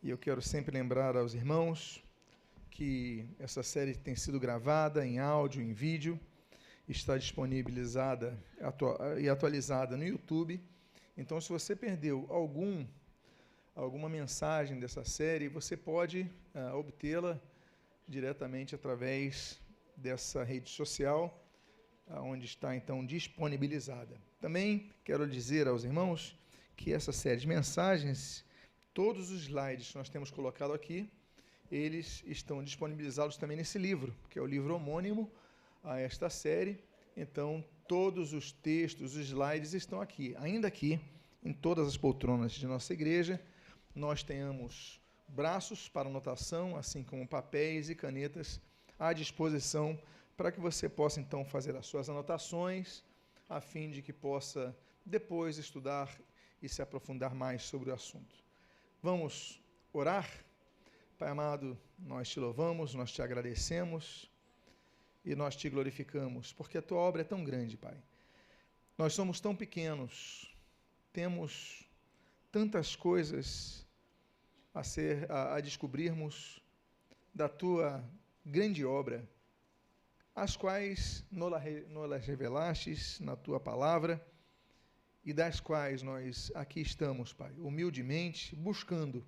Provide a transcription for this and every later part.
E eu quero sempre lembrar aos irmãos que essa série tem sido gravada em áudio, em vídeo, está disponibilizada e atualizada no YouTube. Então, se você perdeu alguma mensagem dessa série, você pode obtê-la diretamente através dessa rede social, onde está, então, disponibilizada. Também quero dizer aos irmãos que essa série de mensagens, todos os slides que nós temos colocado aqui, eles estão disponibilizados também nesse livro, que é o livro homônimo a esta série. Então, todos os textos, os slides estão aqui. Ainda aqui, em todas as poltronas de nossa igreja, nós tenhamos braços para anotação, assim como papéis e canetas à disposição para que você possa, então, fazer as suas anotações, a fim de que possa depois estudar e se aprofundar mais sobre o assunto. Vamos orar? Pai amado, nós te louvamos, nós te agradecemos e nós te glorificamos, porque a tua obra é tão grande, Pai. Nós somos tão pequenos, temos tantas coisas a descobrirmos da tua grande obra, as quais nos revelastes na tua palavra e das quais nós aqui estamos, Pai, humildemente buscando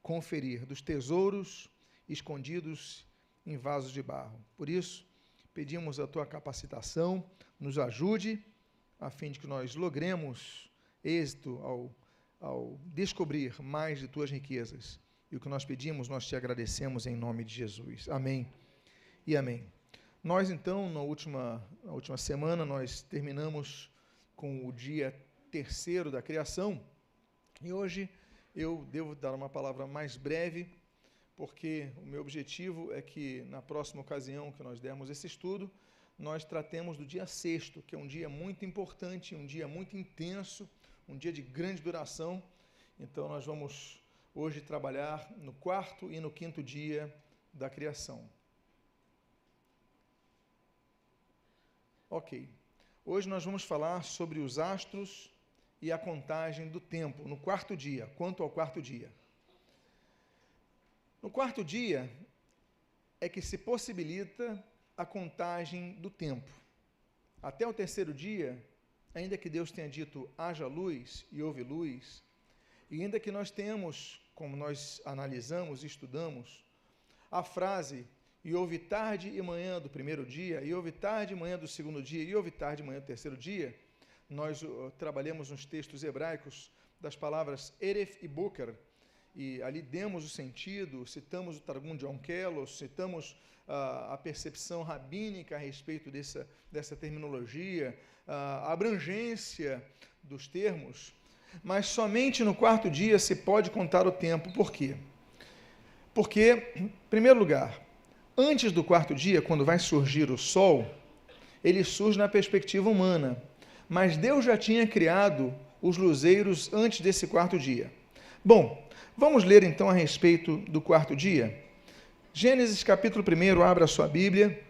conferir dos tesouros escondidos em vasos de barro. Por isso, pedimos a tua capacitação, nos ajude, a fim de que nós logremos êxito ao descobrir mais de tuas riquezas. E o que nós pedimos, nós te agradecemos em nome de Jesus. Amém e amém. Nós, então, na última semana, nós terminamos com o dia 3º da criação, e hoje eu devo dar uma palavra mais breve, porque o meu objetivo é que, na próxima ocasião que nós dermos esse estudo, nós tratemos do dia 6º, que é um dia muito importante, um dia muito intenso, um dia de grande duração. Então, nós vamos hoje trabalhar no 4º e no 5º dia da criação. Ok. Hoje nós vamos falar sobre os astros e a contagem do tempo, no 4º dia, quanto ao 4º dia. No 4º dia é que se possibilita a contagem do tempo. Até o 3º dia, ainda que Deus tenha dito, haja luz e houve luz, e ainda que nós tenhamos, como nós analisamos e estudamos, a frase, e houve tarde e manhã do 1º dia, e houve tarde e manhã do 2º dia, e houve tarde e manhã do 3º dia, nós trabalhamos nos textos hebraicos das palavras Eref e Boker, e ali demos o sentido, citamos o Targum de Onkelos, citamos a percepção rabínica a respeito dessa terminologia, a abrangência dos termos, mas somente no 4º dia se pode contar o tempo. Por quê? Porque, em primeiro lugar, antes do 4º dia, quando vai surgir o sol, ele surge na perspectiva humana, mas Deus já tinha criado os luzeiros antes desse 4º dia. Bom, vamos ler então a respeito do 4º dia? Gênesis capítulo 1, abra a sua Bíblia,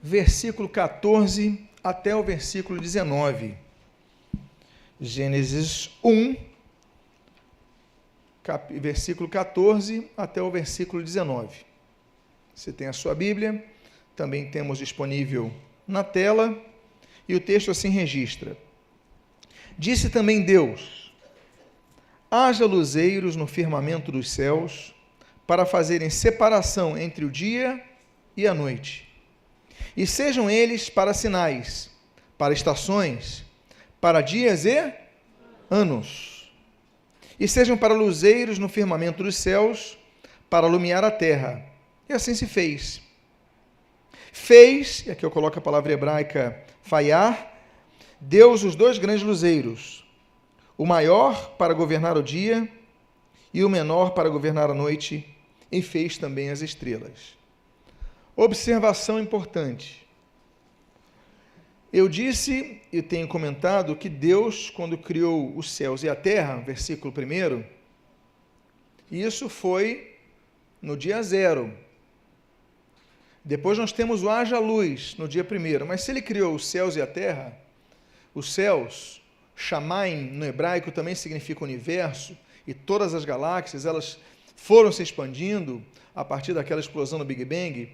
versículo 14 até o versículo 19. Gênesis 1, versículo 14 até o versículo 19. Você tem a sua Bíblia, também temos disponível na tela, e o texto assim registra. Disse também Deus, haja luzeiros no firmamento dos céus, para fazerem separação entre o dia e a noite. E sejam eles para sinais, para estações, para dias e anos. E sejam para luzeiros no firmamento dos céus, para iluminar a terra. E assim se fez. Fez, e aqui eu coloco a palavra hebraica, faiar, Deus os 2 grandes luzeiros, o maior para governar o dia e o menor para governar a noite, e fez também as estrelas. Observação importante. Eu disse e tenho comentado que Deus, quando criou os céus e a terra, versículo 1, isso foi no dia 0. Depois nós temos o haja luz no dia 1, mas se ele criou os céus e a terra, os céus, Shamaim no hebraico também significa universo, e todas as galáxias, elas foram se expandindo a partir daquela explosão do Big Bang,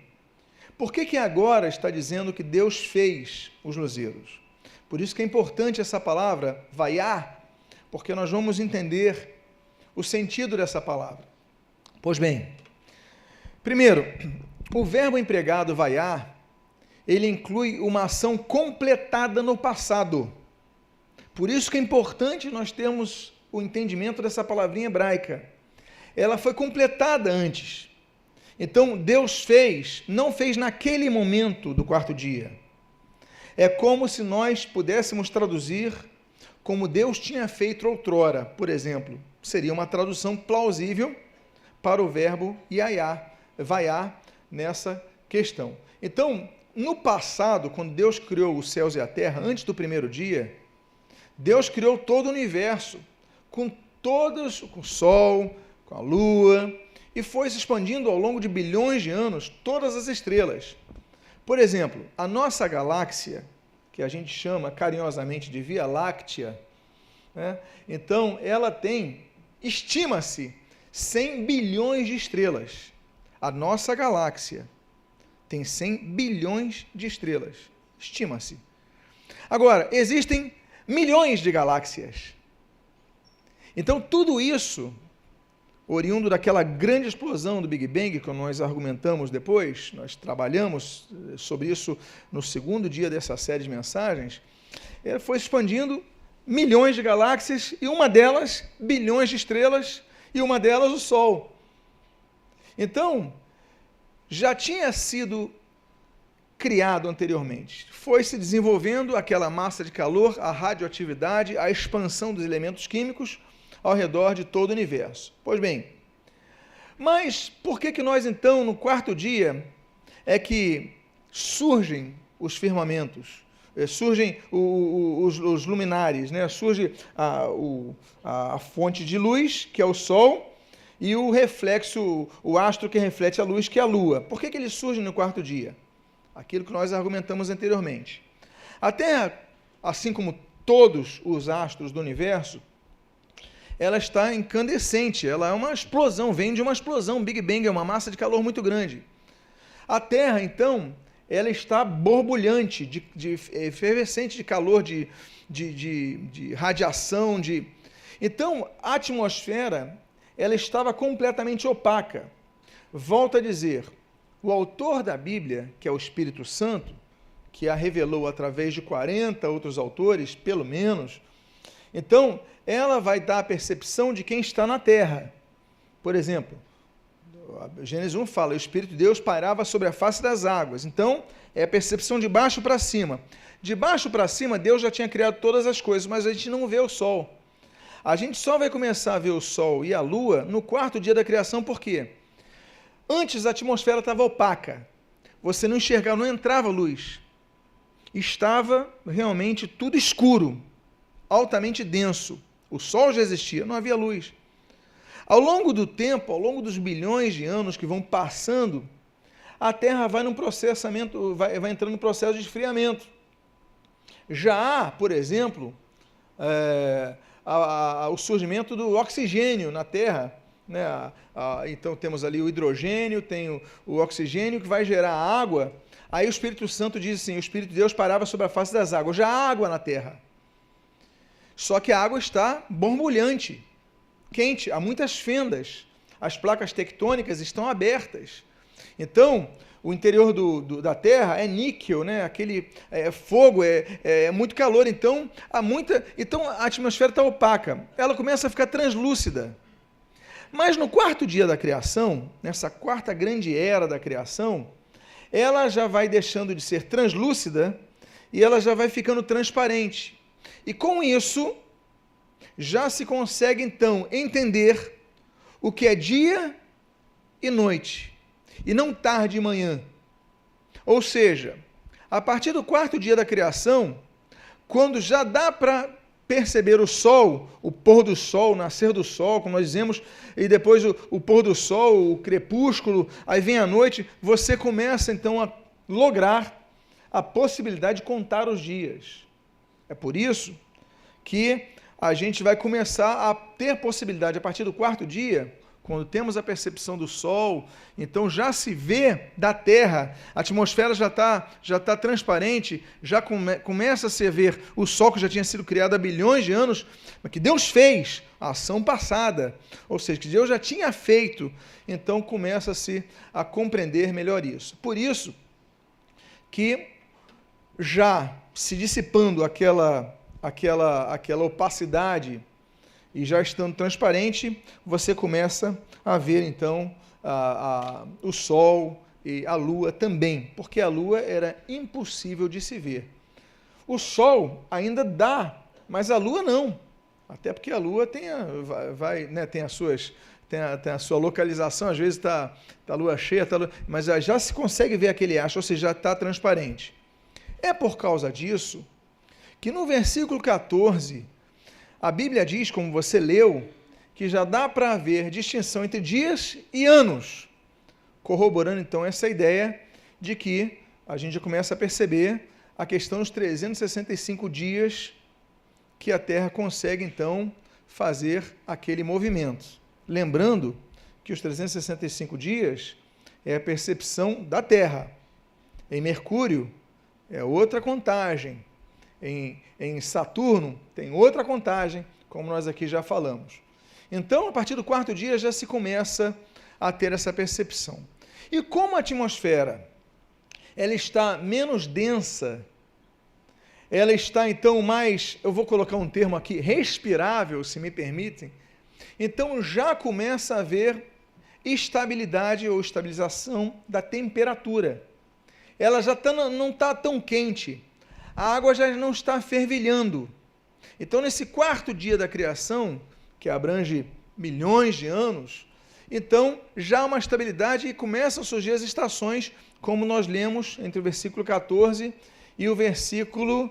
por que agora está dizendo que Deus fez os luzeiros? Por isso que é importante essa palavra, vaiar, porque nós vamos entender o sentido dessa palavra. Pois bem, primeiro, o verbo empregado vaiar, ele inclui uma ação completada no passado. Por isso que é importante nós termos o entendimento dessa palavrinha hebraica. Ela foi completada antes. Então, Deus não fez naquele momento do quarto dia. É como se nós pudéssemos traduzir como Deus tinha feito outrora. Por exemplo, seria uma tradução plausível para o verbo vaiar nessa questão. Então, no passado, quando Deus criou os céus e a terra, antes do primeiro dia, Deus criou todo o universo, com o Sol, com a Lua, e foi se expandindo ao longo de bilhões de anos todas as estrelas. Por exemplo, a nossa galáxia, que a gente chama carinhosamente de Via Láctea, né? Então ela tem, estima-se, 100 bilhões de estrelas. A nossa galáxia tem 100 bilhões de estrelas, estima-se. Agora, existem milhões de galáxias. Então tudo isso, oriundo daquela grande explosão do Big Bang, que nós argumentamos depois, nós trabalhamos sobre isso no segundo dia dessa série de mensagens, foi expandindo milhões de galáxias, e uma delas, bilhões de estrelas, e uma delas o Sol. Então, já tinha sido criado anteriormente. Foi se desenvolvendo aquela massa de calor, a radioatividade, a expansão dos elementos químicos ao redor de todo o universo. Pois bem, mas por que nós então, no quarto dia, é que surgem os firmamentos, surgem os luminares, né? Surge a fonte de luz, que é o Sol, e o reflexo, o astro que reflete a luz, que é a Lua. Por que eles surgem no quarto dia? Aquilo que nós argumentamos anteriormente. A Terra, assim como todos os astros do universo, ela está incandescente, ela é uma explosão, vem de uma explosão, Big Bang é uma massa de calor muito grande. A Terra, então, ela está borbulhante, efervescente de calor, de radiação, Então, a atmosfera, ela estava completamente opaca. Volto a dizer, o autor da Bíblia, que é o Espírito Santo, que a revelou através de 40 outros autores, pelo menos, então, ela vai dar a percepção de quem está na terra. Por exemplo, Gênesis 1 fala, o Espírito de Deus pairava sobre a face das águas. Então, é a percepção de baixo para cima. De baixo para cima, Deus já tinha criado todas as coisas, mas a gente não vê o sol. A gente só vai começar a ver o sol e a lua no quarto dia da criação, por quê? Antes a atmosfera estava opaca. Você não enxergava, não entrava luz. Estava realmente tudo escuro, altamente denso. O sol já existia, não havia luz. Ao longo do tempo, ao longo dos bilhões de anos que vão passando, a Terra vai num processamento, vai entrando no processo de esfriamento. Já há, por exemplo, o surgimento do oxigênio na Terra, né? Então temos ali o hidrogênio, tem o oxigênio que vai gerar água. Aí o Espírito Santo diz assim, o Espírito de Deus parava sobre a face das águas. Já há água na Terra. Só que a água está borbulhante, quente, há muitas fendas. As placas tectônicas estão abertas. Então, o interior da Terra é níquel, né? Aquele fogo, é muito calor. Então a atmosfera está opaca. Ela começa a ficar translúcida. Mas no quarto dia da criação, nessa quarta grande era da criação, ela já vai deixando de ser translúcida e ela já vai ficando transparente. E com isso, já se consegue então entender o que é dia e noite, e não tarde e manhã. Ou seja, a partir do quarto dia da criação, quando já dá para perceber o sol, o pôr do sol, o nascer do sol, como nós dizemos, e depois o pôr do sol, o crepúsculo, aí vem a noite, você começa então a lograr a possibilidade de contar os dias. É por isso que a gente vai começar a ter possibilidade, a partir do quarto dia, quando temos a percepção do Sol, então já se vê da Terra, a atmosfera já tá transparente, já começa a se ver o Sol que já tinha sido criado há bilhões de anos, mas que Deus fez, a ação passada, ou seja, que Deus já tinha feito, então começa-se a compreender melhor isso. Por isso que já se dissipando aquela opacidade, e já estando transparente, você começa a ver, então, o Sol e a Lua também, porque a Lua era impossível de se ver. O Sol ainda dá, mas a Lua não. Até porque a Lua tem a sua localização, às vezes está a Lua cheia, mas já se consegue ver aquele haste, ou seja, já está transparente. É por causa disso que no versículo 14, a Bíblia diz, como você leu, que já dá para haver distinção entre dias e anos, corroborando então essa ideia de que a gente já começa a perceber a questão dos 365 dias que a Terra consegue então fazer aquele movimento. Lembrando que os 365 dias é a percepção da Terra. Em Mercúrio é outra contagem. Em Saturno tem outra contagem, como nós aqui já falamos. Então, a partir do quarto dia já se começa a ter essa percepção. E como a atmosfera ela está menos densa, ela está então mais, eu vou colocar um termo aqui, respirável, se me permitem, então já começa a haver estabilidade ou estabilização da temperatura. Ela já não está tão quente, a água já não está fervilhando. Então, nesse quarto dia da criação, que abrange milhões de anos, então já há uma estabilidade e começam a surgir as estações, como nós lemos entre o versículo 14 e o versículo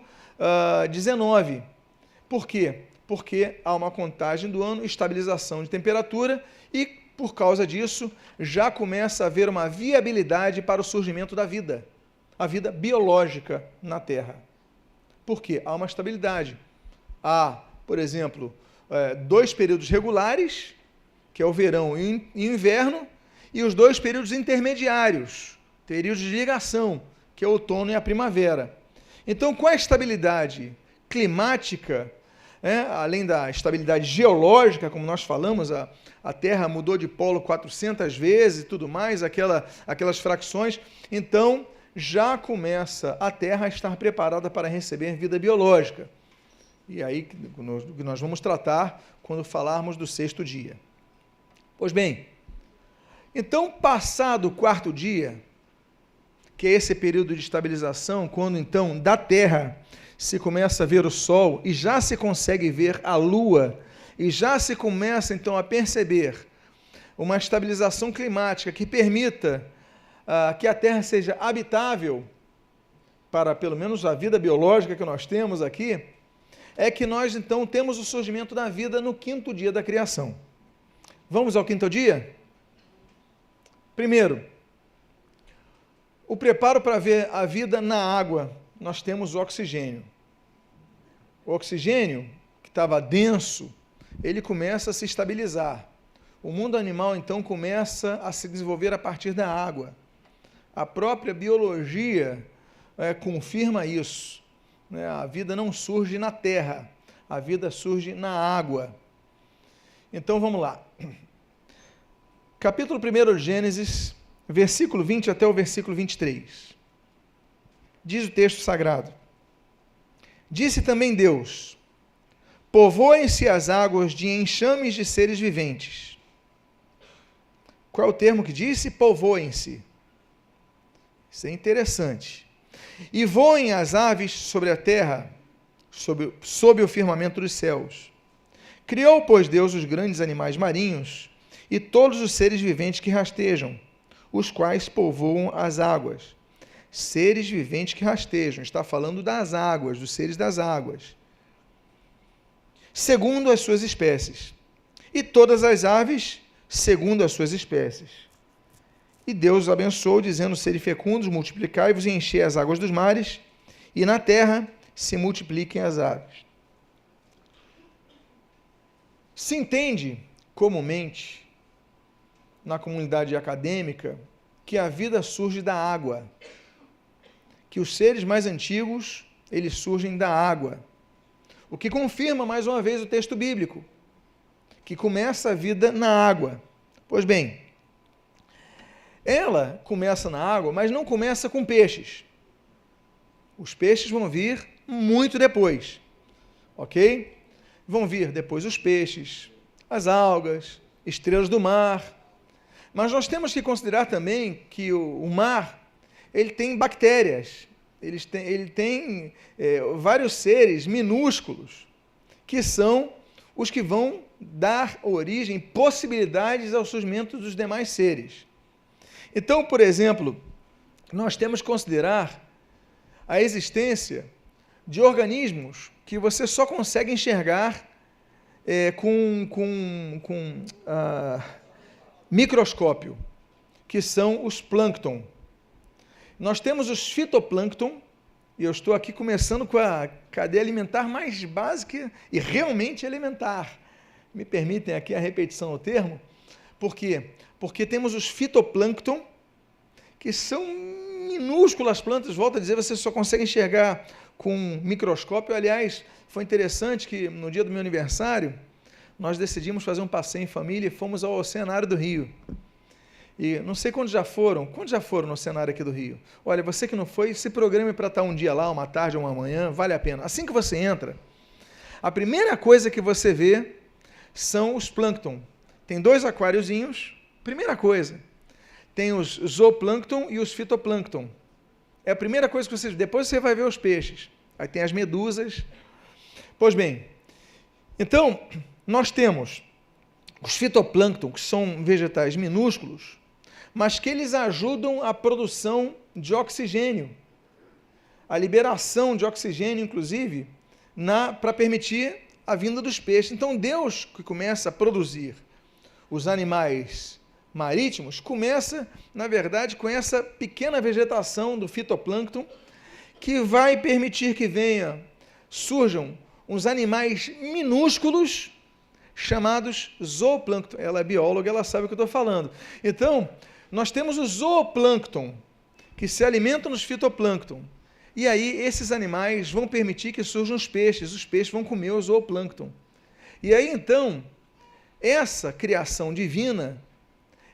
19. Por quê? Porque há uma contagem do ano, estabilização de temperatura e, por causa disso, já começa a haver uma viabilidade para o surgimento da vida, a vida biológica na Terra. Por quê? Há uma estabilidade. Há, por exemplo, 2 períodos regulares, que é o verão e o inverno, e os 2 períodos intermediários, períodos de ligação, que é o outono e a primavera. Então, com a estabilidade climática, além da estabilidade geológica, como nós falamos, a Terra mudou de polo 400 vezes e tudo mais, aquelas fracções, então já começa a Terra a estar preparada para receber vida biológica. E aí que nós vamos tratar quando falarmos do 6º dia. Pois bem, então, passado o 4º dia, que é esse período de estabilização, quando então da Terra se começa a ver o Sol e já se consegue ver a Lua, e já se começa então a perceber uma estabilização climática que permita que a Terra seja habitável para pelo menos a vida biológica que nós temos aqui, é que nós então temos o surgimento da vida no 5º dia da criação. Vamos ao 5º dia? Primeiro, o preparo para ver a vida na água, nós temos o oxigênio. O oxigênio, que estava denso, ele começa a se estabilizar. O mundo animal, então, começa a se desenvolver a partir da água. A própria biologia confirma isso. A vida não surge na terra, a vida surge na água. Então, vamos lá. Capítulo 1 de Gênesis, versículo 20 até o versículo 23. Diz o texto sagrado: Disse também Deus: Povoem-se as águas de enxames de seres viventes. Qual é o termo que disse? Povoem-se. Isso é interessante. E voem as aves sobre a terra, sob o firmamento dos céus. Criou, pois, Deus os grandes animais marinhos e todos os seres viventes que rastejam, os quais povoam as águas. Seres viventes que rastejam, está falando das águas, dos seres das águas. Segundo as suas espécies. E todas as aves, segundo as suas espécies. E Deus os abençoou, dizendo: Sede fecundos, multiplicai-vos e enchei as águas dos mares, e na terra se multipliquem as aves. Se entende comumente, na comunidade acadêmica, que a vida surge da água, que os seres mais antigos, eles surgem da água, o que confirma mais uma vez o texto bíblico, que começa a vida na água. Pois bem, ela começa na água, mas não começa com peixes. Os peixes vão vir muito depois, ok? Vão vir depois os peixes, as algas, estrelas do mar. Mas nós temos que considerar também que o mar, ele tem bactérias, ele tem vários seres minúsculos, que são os que vão dar origem, possibilidades ao surgimento dos demais seres. Então, por exemplo, nós temos que considerar a existência de organismos que você só consegue enxergar com microscópio, que são os plâncton. Nós temos os fitoplâncton, e eu estou aqui começando com a cadeia alimentar mais básica e realmente elementar. Me permitem aqui a repetição do termo. Por quê? Porque temos os fitoplâncton, que são minúsculas plantas, volto a dizer, você só consegue enxergar com microscópio. Aliás, foi interessante que no dia do meu aniversário, nós decidimos fazer um passeio em família e fomos ao Oceanário do Rio. E não sei quantos já foram no Oceanário aqui do Rio. Olha, você que não foi, se programe para estar um dia lá, uma tarde ou uma manhã, vale a pena. Assim que você entra, a primeira coisa que você vê são os plâncton. Tem 2 aquáriozinhos, primeira coisa. Tem os zooplâncton e os fitoplâncton. É a primeira coisa que você vê. Depois você vai ver os peixes. Aí tem as medusas. Pois bem, então, nós temos os fitoplâncton, que são vegetais minúsculos, mas que eles ajudam a produção de oxigênio, a liberação de oxigênio, inclusive, para permitir a vinda dos peixes. Então, Deus, que começa a produzir os animais marítimos, começa, na verdade, com essa pequena vegetação do fitoplâncton, que vai permitir que surjam uns animais minúsculos, chamados zooplâncton. Ela é bióloga, ela sabe o que eu estou falando. Então, nós temos o zooplâncton, que se alimentam nos fitoplâncton. E aí, esses animais vão permitir que surjam os peixes vão comer o zooplâncton. E aí, então, essa criação divina,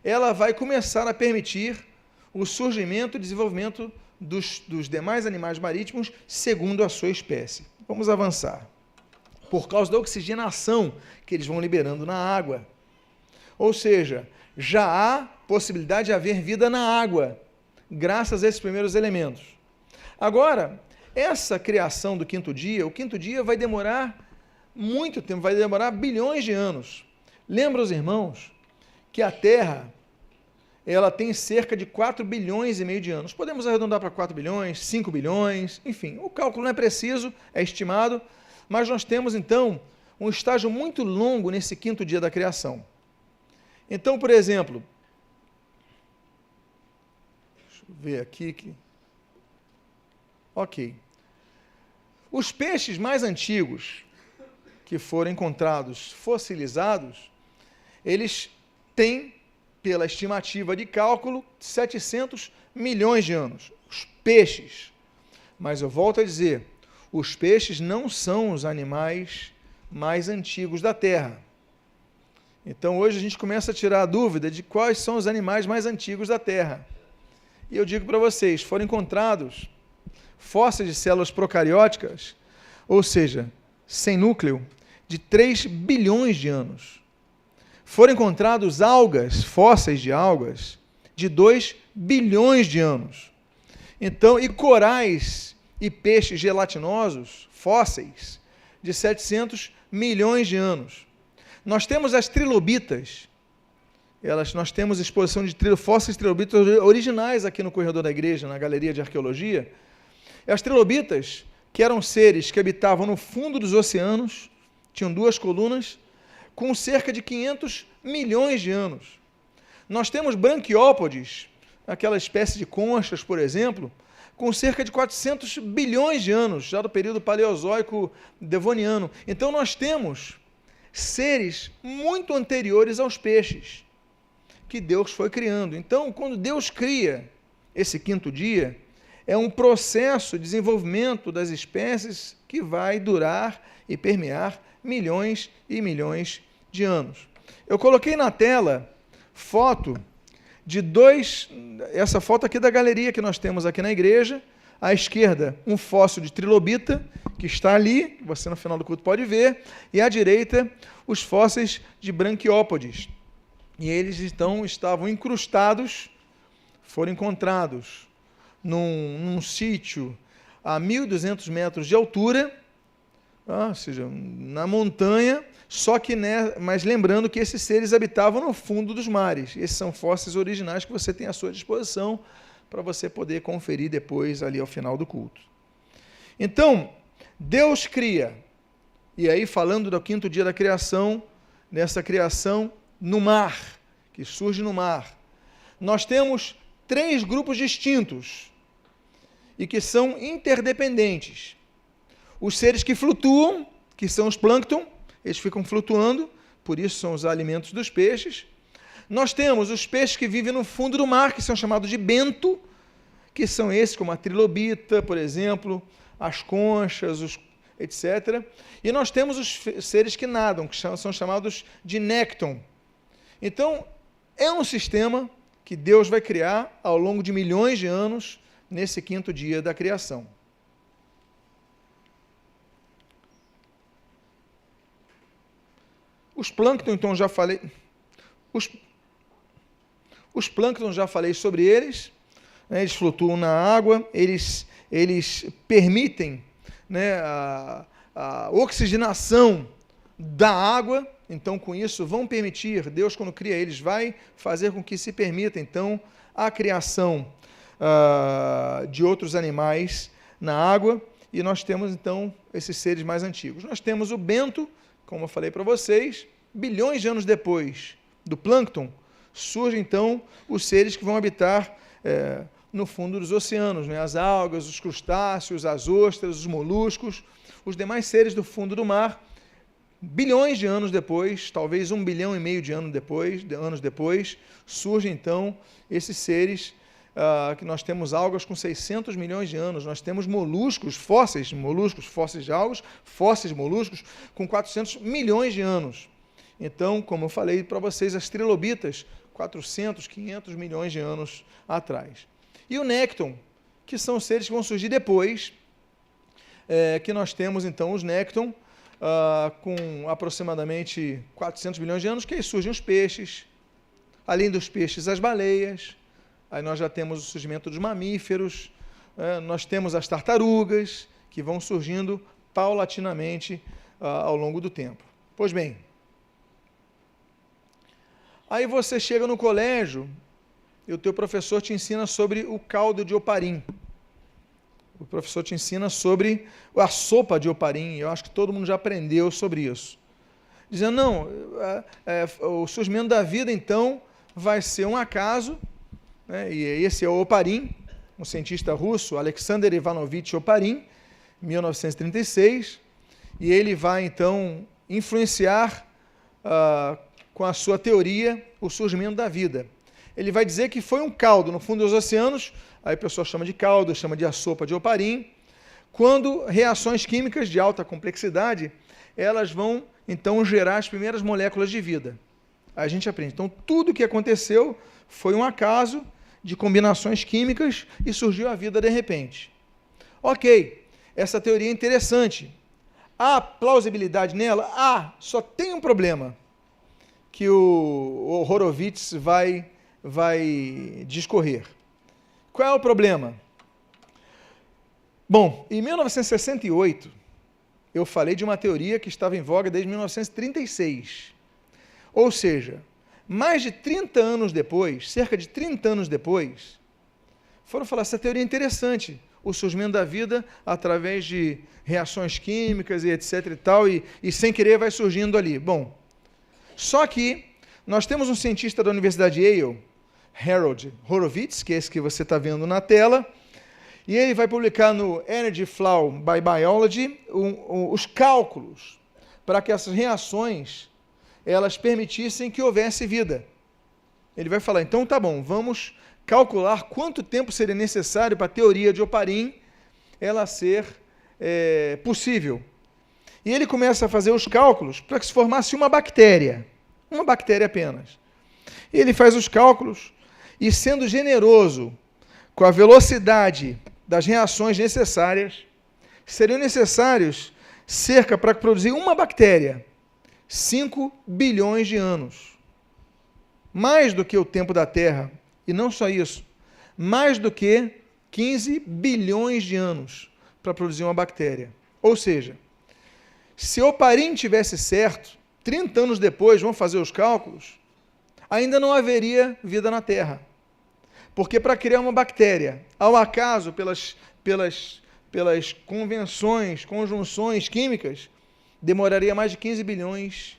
ela vai começar a permitir o surgimento e desenvolvimento dos demais animais marítimos segundo a sua espécie. Vamos avançar. Por causa da oxigenação que eles vão liberando na água. Ou seja, já há possibilidade de haver vida na água, graças a esses primeiros elementos. Agora, essa criação do quinto dia, o quinto dia vai demorar muito tempo, vai demorar bilhões de anos. Lembra os irmãos que a Terra, ela tem cerca de 4 bilhões e meio de anos. Podemos arredondar para 4 bilhões, 5 bilhões, enfim, o cálculo não é preciso, é estimado, mas nós temos, então, um estágio muito longo nesse quinto dia da criação. Então, por exemplo, deixa eu ver aqui. Ok. Os peixes mais antigos que foram encontrados fossilizados, eles têm, pela estimativa de cálculo, 700 milhões de anos. Os peixes. Mas eu volto a dizer, os peixes não são os animais mais antigos da Terra. Então, hoje a gente começa a tirar a dúvida de quais são os animais mais antigos da Terra. E eu digo para vocês, foram encontrados fósseis de células procarióticas, ou seja, sem núcleo, de 3 bilhões de anos. Foram encontrados algas, fósseis de algas, de 2 bilhões de anos. Então, e corais e peixes gelatinosos, fósseis, de 700 milhões de anos. Nós temos as trilobitas. Nós temos exposição de fósseis trilobitas originais aqui no corredor da igreja, na galeria de arqueologia. As trilobitas, que eram seres que habitavam no fundo dos oceanos, tinham 2 colunas, com cerca de 500 milhões de anos. Nós temos branquiópodes, aquela espécie de conchas, por exemplo, com cerca de 400 bilhões de anos, já do período paleozoico devoniano. Então, nós temos seres muito anteriores aos peixes que Deus foi criando. Então, quando Deus cria esse quinto dia, é um processo de desenvolvimento das espécies que vai durar e permear milhões e milhões de anos. Eu coloquei na tela foto de essa foto aqui da galeria que nós temos aqui na igreja. À esquerda, um fóssil de trilobita, que está ali, você no final do culto pode ver, e à direita, os fósseis de branquiópodes. E eles então estavam incrustados, foram encontrados num sítio a 1.200 metros de altura, ou seja, na montanha, mas lembrando que esses seres habitavam no fundo dos mares. Esses são fósseis originais que você tem à sua disposição para você poder conferir depois ali ao final do culto. Então, Deus cria, e aí falando do quinto dia da criação, nessa criação no mar, que surge no mar, nós temos 3 grupos distintos e que são interdependentes. Os seres que flutuam, que são os plâncton, eles ficam flutuando, por isso são os alimentos dos peixes. Nós temos os peixes que vivem no fundo do mar, que são chamados de bento, que são esses, como a trilobita, por exemplo, as conchas, etc. E nós temos os seres que nadam, que são chamados de nécton. Então, é um sistema que Deus vai criar ao longo de milhões de anos, nesse quinto dia da criação. Os plâncton, então, já falei. Os plâncton, já falei sobre eles, né, eles flutuam na água, eles permitem, né, a oxigenação da água, então, com isso, vão permitir, Deus, quando cria eles, vai fazer com que se permita, então, a criação de outros animais na água, e nós temos, então, esses seres mais antigos. Nós temos o bento, como eu falei para vocês, bilhões de anos depois do plâncton, surgem, então, os seres que vão habitar no fundo dos oceanos, né? As algas, os crustáceos, as ostras, os moluscos, os demais seres do fundo do mar. Bilhões de anos depois, talvez 1,5 bilhão de anos depois, surgem, então, esses seres que nós temos algas com 600 milhões de anos, nós temos moluscos, fósseis de algas, fósseis moluscos com 400 milhões de anos. Então, como eu falei para vocês, as trilobitas, 400, 500 milhões de anos atrás. E o nécton, que são seres que vão surgir depois, que nós temos, então, os nécton, com aproximadamente 400 milhões de anos, que aí surgem os peixes, além dos peixes, as baleias, aí nós já temos o surgimento dos mamíferos, nós temos as tartarugas, que vão surgindo paulatinamente ao longo do tempo. Pois bem, aí você chega no colégio e o teu professor te ensina sobre o caldo de oparim. O professor te ensina sobre a sopa de oparim. Eu acho que todo mundo já aprendeu sobre isso. Dizendo, não, o surgimento da vida, então, vai ser um acaso, né? E esse é o Oparin, um cientista russo, Alexander Ivanovich Oparin, 1936, e ele vai, então, influenciar com a sua teoria o surgimento da vida. Ele vai dizer que foi um caldo no fundo dos oceanos, aí a pessoa chama de caldo, chama de a sopa de Oparin, quando reações químicas de alta complexidade, elas vão, então, gerar as primeiras moléculas de vida. Aí a gente aprende. Então, tudo o que aconteceu foi um acaso de combinações químicas e surgiu a vida de repente. Ok, essa teoria é interessante. Há plausibilidade nela? Há, só tem um problema que o Horowitz vai discorrer. Qual é o problema? Bom, em 1968, eu falei de uma teoria que estava em voga desde 1936. Ou seja, mais de 30 anos depois, cerca de 30 anos depois, foram falar, essa teoria é interessante, o surgimento da vida através de reações químicas e etc e tal, e sem querer vai surgindo ali. Bom, só que nós temos um cientista da Universidade Yale, Harold Horowitz, que é esse que você está vendo na tela, e ele vai publicar no Energy Flow by Biology os cálculos para que essas reações elas permitissem que houvesse vida. Ele vai falar, então tá bom, vamos calcular quanto tempo seria necessário para a teoria de Oparin ela ser possível. E ele começa a fazer os cálculos para que se formasse uma bactéria apenas. E ele faz os cálculos e, sendo generoso com a velocidade das reações necessárias, seriam necessários cerca para produzir uma bactéria, 5 bilhões de anos. Mais do que o tempo da Terra. E não só isso, mais do que 15 bilhões de anos para produzir uma bactéria. Ou seja, se Oparin tivesse certo, 30 anos depois, vamos fazer os cálculos, ainda não haveria vida na Terra. Porque para criar uma bactéria, ao acaso, pelas convenções, conjunções químicas, demoraria mais de 15 bilhões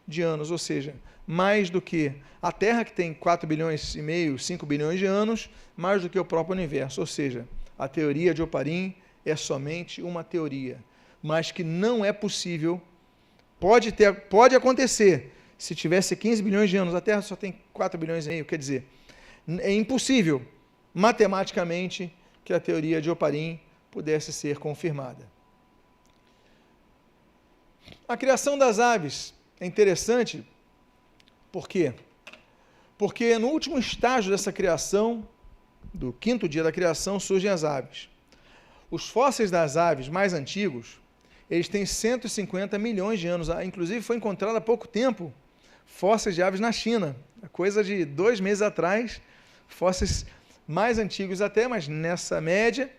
de anos, ou seja, mais do que a Terra, que tem 4 bilhões e meio, 5 bilhões de anos, mais do que o próprio universo. Ou seja, a teoria de Oparin é somente uma teoria, mas que não é possível, pode acontecer, se tivesse 15 bilhões de anos, a Terra só tem 4 bilhões e meio, quer dizer, é impossível, matematicamente, que a teoria de Oparin pudesse ser confirmada. A criação das aves é interessante, por quê? Porque no último estágio dessa criação, do 5º dia da criação, surgem as aves. Os fósseis das aves mais antigos, eles têm 150 milhões de anos. Inclusive, foi encontrado há pouco tempo fósseis de aves na China. Coisa de 2 meses atrás, fósseis mais antigos até, mas nessa média,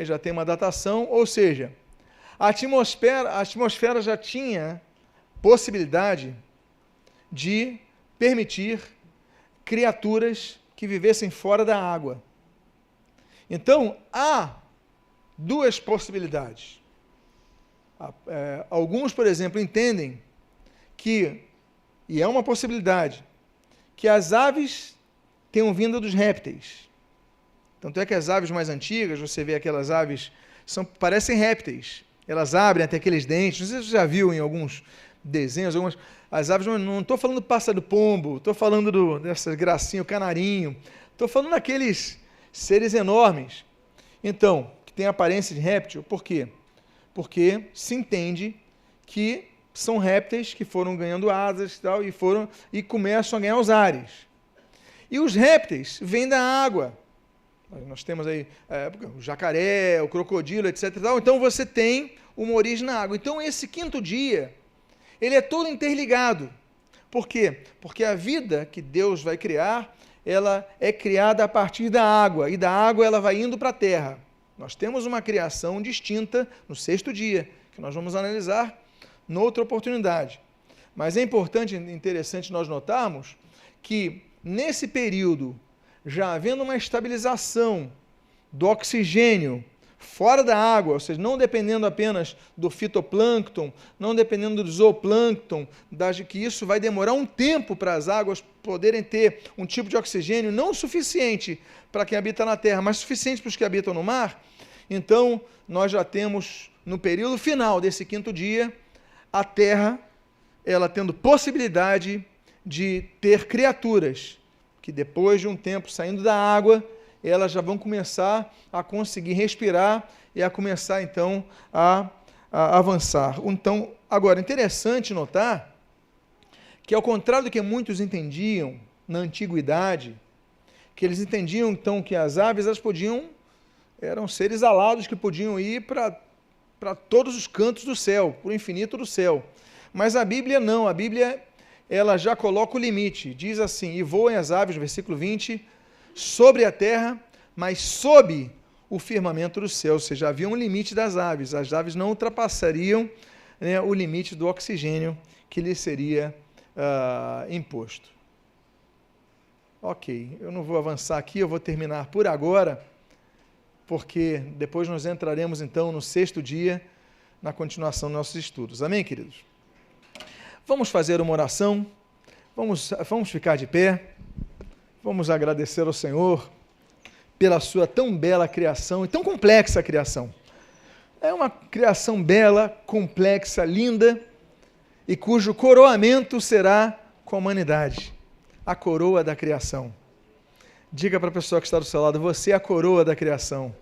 já tem uma datação. Ou seja, a atmosfera já tinha possibilidade de permitir criaturas que vivessem fora da água. Então, há 2 possibilidades. Alguns, por exemplo, entendem que, e é uma possibilidade, que as aves tenham vindo dos répteis. Tanto é que as aves mais antigas, você vê aquelas aves, parecem répteis. Elas abrem até aqueles dentes, não sei se você já viu em alguns desenhos, as aves, não estou falando do pássaro-pombo, estou falando dessas gracinhas, o canarinho, estou falando daqueles seres enormes. Então, que tem aparência de réptil, por quê? Porque se entende que são répteis que foram ganhando asas e começam a ganhar os ares. E os répteis vêm da água. Nós temos aí o jacaré, o crocodilo, etc. Então você tem uma origem na água. Então esse 5º dia, ele é todo interligado. Por quê? Porque a vida que Deus vai criar, ela é criada a partir da água, e da água ela vai indo para a terra. Nós temos uma criação distinta no 6º dia, que nós vamos analisar noutra oportunidade. Mas é importante e interessante nós notarmos que, nesse período, já havendo uma estabilização do oxigênio fora da água, ou seja, não dependendo apenas do fitoplâncton, não dependendo do zooplâncton, que isso vai demorar um tempo para as águas poderem ter um tipo de oxigênio não suficiente para quem habita na terra, mas suficiente para os que habitam no mar. Então, nós já temos, no período final desse 5º dia, a terra, ela tendo possibilidade de ter criaturas que depois de um tempo saindo da água, elas já vão começar a conseguir respirar e a começar, então, a avançar. Então, agora, interessante notar que, ao contrário do que muitos entendiam na antiguidade, que eles entendiam, então, que as aves eram seres alados que podiam ir para todos os cantos do céu, para o infinito do céu. Mas a Bíblia não, a Bíblia ela já coloca o limite, diz assim, e voem as aves, no versículo 20, sobre a terra, mas sob o firmamento do céu, ou seja, havia um limite das aves, as aves não ultrapassariam, né, o limite do oxigênio que lhes seria imposto. Ok, eu não vou avançar aqui, eu vou terminar por agora, porque depois nós entraremos então no 6º dia, na continuação dos nossos estudos. Amém, queridos? Vamos fazer uma oração, vamos ficar de pé, vamos agradecer ao Senhor pela sua tão bela criação e tão complexa criação. É uma criação bela, complexa, linda, e cujo coroamento será com a humanidade, a coroa da criação. Diga para a pessoa que está do seu lado, você é a coroa da criação.